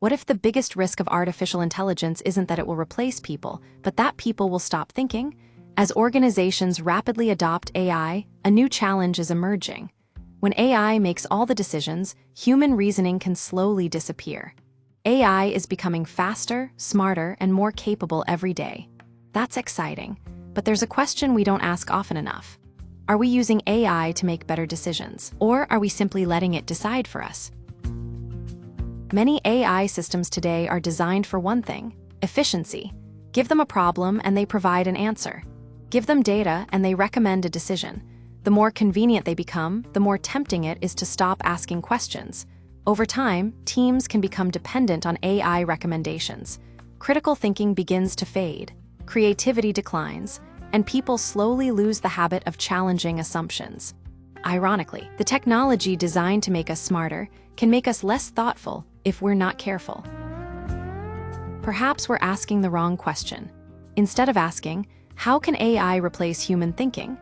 What if the biggest risk of artificial intelligence isn't that it will replace people, but that people will stop thinking? As organizations rapidly adopt AI, a new challenge is emerging. When AI makes all the decisions, human reasoning can slowly disappear. AI is becoming faster, smarter, and more capable every day. That's exciting, but there's a question we don't ask often enough. Are we using AI to make better decisions, or are we simply letting it decide for us? Many AI systems today are designed for one thing: efficiency. Give them a problem and they provide an answer. Give them data and they recommend a decision. The more convenient they become, the more tempting it is to stop asking questions. Over time, teams can become dependent on AI recommendations. Critical thinking begins to fade, creativity declines, and people slowly lose the habit of challenging assumptions. Ironically, the technology designed to make us smarter can make us less thoughtful if we're not careful. Perhaps we're asking the wrong question. Instead of asking, how can AI replace human thinking?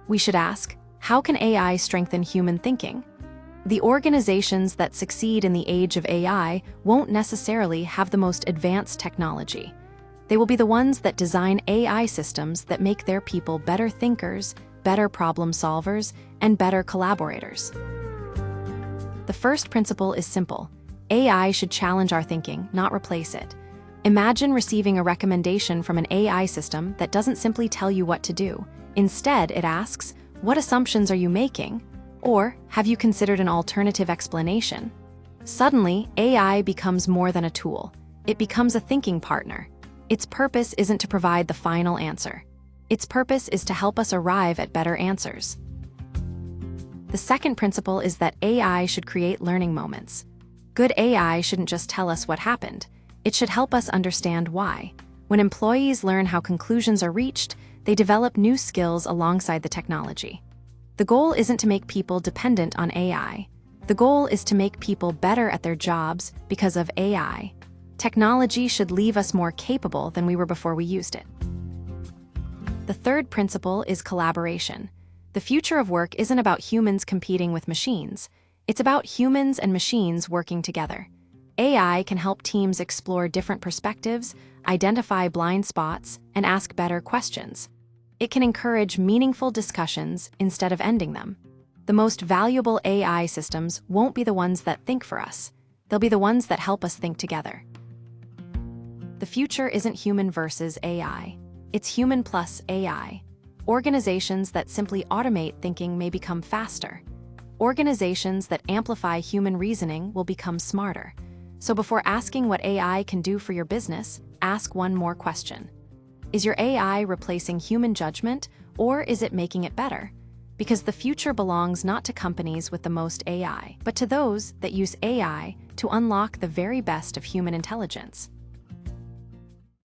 We should ask, how can AI strengthen human thinking? The organizations that succeed in the age of AI won't necessarily have the most advanced technology. They will be the ones that design AI systems that make their people better thinkers, better problem solvers, and better collaborators. The first principle is simple. AI should challenge our thinking, not replace it. Imagine receiving a recommendation from an AI system that doesn't simply tell you what to do. Instead, it asks, "What assumptions are you making?" Or, "Have you considered an alternative explanation?" Suddenly, AI becomes more than a tool. It becomes a thinking partner. Its purpose isn't to provide the final answer. Its purpose is to help us arrive at better answers. The second principle is that AI should create learning moments. Good AI shouldn't just tell us what happened. It should help us understand why. When employees learn how conclusions are reached, they develop new skills alongside the technology. The goal isn't to make people dependent on AI. The goal is to make people better at their jobs because of AI. Technology should leave us more capable than we were before we used it. The third principle is collaboration. The future of work isn't about humans competing with machines. It's about humans and machines working together. AI can help teams explore different perspectives, identify blind spots, and ask better questions. It can encourage meaningful discussions instead of ending them. The most valuable AI systems won't be the ones that think for us. They'll be the ones that help us think together. The future isn't human versus AI. It's human plus AI. Organizations that simply automate thinking may become faster. Organizations that amplify human reasoning will become smarter. So before asking what AI can do for your business, ask one more question. Is your AI replacing human judgment, or is it making it better? Because the future belongs not to companies with the most AI, but to those that use AI to unlock the very best of human intelligence.